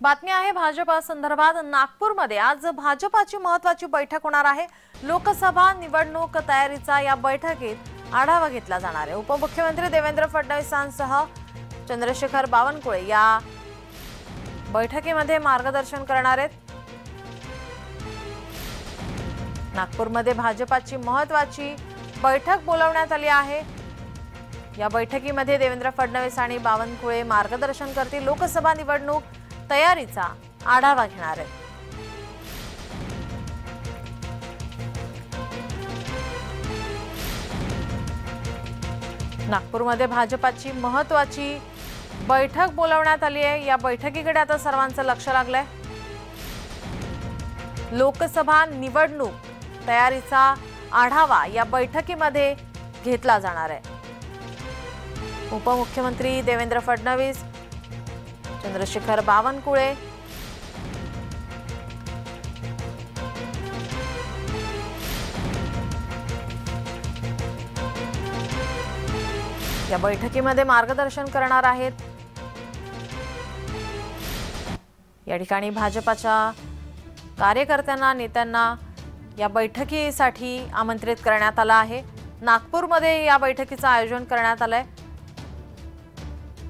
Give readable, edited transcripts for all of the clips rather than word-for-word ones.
बातमी आहे भाजपा संदर्भात। नागपूरमध्ये आज भाजपाची महत्त्वाची बैठक होणार आहे। लोकसभा निवडणूक तयारीचा या बैठकीत आढावा घेतला जाणार आहे। उपमुख्यमंत्री देवेंद्र फडणवीसांसह चंद्रशेखर बावनकुळे या बैठकीमध्ये मार्गदर्शन करणार आहेत। नागपूरमध्ये भाजपाची महत्त्वाची बैठक बोलावण्यात आली आहे। या बैठकीमध्ये देवेंद्र फडणवीस आणि बावनकुळे मार्गदर्शन करतील। लोकसभा निवडणूक तयारीचा आढावा घेणार आहेत। नागपूरमध्ये भाजपाची महत्त्वाची बैठक बोलावण्यात आली आहे। या बैठकीकडे आता सर्वांचं लक्ष लागलंय। लोकसभा निवडणूक तयारीचा आढावा या बैठकीमध्ये घेतला जाणार आहे। उपमुख्यमंत्री देवेंद्र फडणवीस, चंद्रशेखर बावनकुळे या बैठकीमध्ये मार्गदर्शन करणार आहेत। या ठिकाणी भाजपाच्या कार्यकर्त्यांना, नेत्यांना या बैठकीसाठी आमंत्रित करण्यात आलं आहे। नागपूरमध्ये या बैठकीचं आयोजन करण्यात आलंय।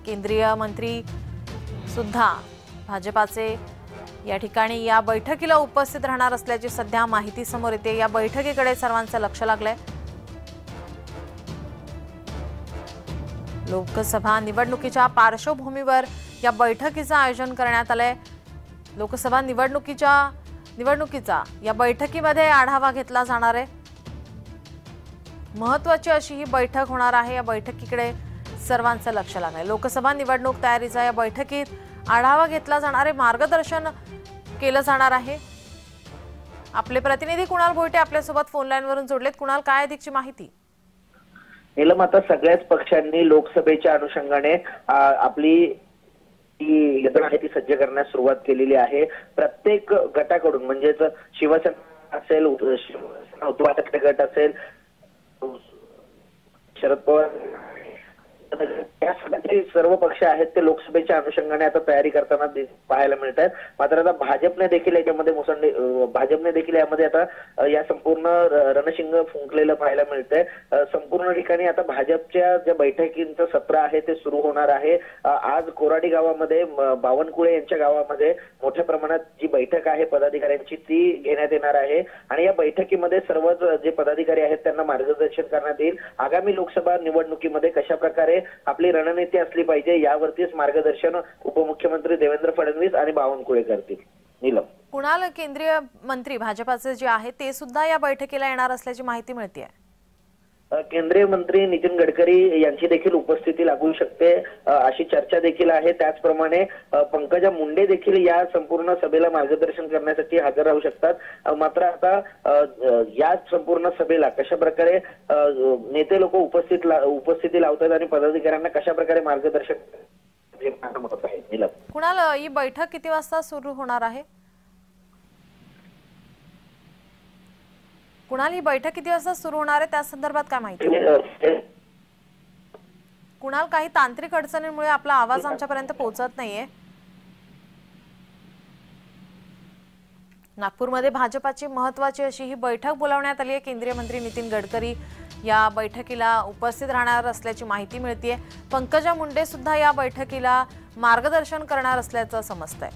केंद्रीय मंत्री सुद्धा भाजपाचे या ठिकाणी या बैठकीला उपस्थित राहणार असल्याची सध्या माहिती समोर येते। या बैठकीकडे सर्वांचं लक्ष लागलंय। लोकसभा निवडणुकीच्या पार्श्वभूमीवर या बैठकीचं आयोजन करण्यात आलंय। लोकसभा निवडणुकीचा या बैठकीमध्ये आढावा घेतला जाणार आहे। महत्त्वाची अशी ही बैठक होणार आहे। या बैठकीकडे सर्वांचं लक्ष लागलंय। लोकसभा निवडणूक तयारीचा या बैठकीत आढावा घेतला जाणार आहे, मार्गदर्शन केलं जाणार आहे। आपले प्रतिनिधी कुणाल भोईटे आपल्यासोबत फोन लाईनवरून जोडलेत। कुणाल, काय अधिकची माहिती? नीलम, आता सगळ्याच पक्षांनी लोकसभेच्या अनुषंगाने आपली यंत्रणा आहे ती सज्ज करण्यास सुरुवात केलेली आहे। प्रत्येक गटाकडून म्हणजेच शिवसेना असेल, उद्धव ठाकरे गट असेल, शरद पवार, या सगळ्याचे सर्व पक्ष आहेत ते लोकसभेच्या अनुषंगाने आता तयारी करताना पाहायला मिळत आहेत। मात्र आता भाजपने देखील यामध्ये आता या संपूर्ण रणशिंग फुंकलेलं पाहायला मिळतंय। संपूर्ण ठिकाणी आता भाजपच्या ज्या बैठकींचं सत्र आहे ते सुरू होणार आहे। आज कोराडी गावामध्ये, बावनकुळे यांच्या गावामध्ये मोठ्या प्रमाणात जी बैठक आहे पदाधिकाऱ्यांची ती घेण्यात येणार आहे आणि या बैठकीमध्ये सर्वच जे पदाधिकारी आहेत त्यांना मार्गदर्शन करण्यात येईल। आगामी लोकसभा निवडणुकीमध्ये कशा प्रकारे आपली रणनीती असली पाहिजे यावरतीच मार्गदर्शन उपमुख्यमंत्री देवेंद्र फडणवीस आणि बावनकुळे करतील। नीलम, कुणाल, केंद्रीय मंत्री भाजपाचे जे आहे ते सुद्धा या बैठकीला येणार असल्याची माहिती मिळते आहे। केंद्रीय मंत्री नितीन गडकरी यांची देखील उपस्थिती लागू शकते अशी चर्चा देखील आहे। त्याचप्रमाणे पंकजा मुंडे देखील या संपूर्ण सभेला मार्गदर्शन करण्यासाठी हजर राहू शकतात। मात्र आता या संपूर्ण सभेला कशा प्रकारे नेते लोक उपस्थिती लावतात आणि पदाधिकाऱ्यांना कशा प्रकारे मार्गदर्शन होत आहे। कुणाल, ही बैठक किती वाजता सुरू होणार आहे? कुणाल, ही बैठक किती वाजता सुरू होणार आहे त्या संदर्भात काय माहिती? कुणाल, काही तांत्रिक अडचणींमुळे आपला आवाज आमच्यापर्यंत पोहोचत नाहीये। नागपूरमध्ये भाजपाची महत्त्वाची अशी ही बैठक बोलावण्यात आली आहे। केंद्रीय मंत्री नितीन गडकरी या बैठकीला उपस्थित राहणार असल्याची माहिती मिळते। पंकजा मुंडे सुद्धा या बैठकीला मार्गदर्शन करणार असल्याचं समजतंय।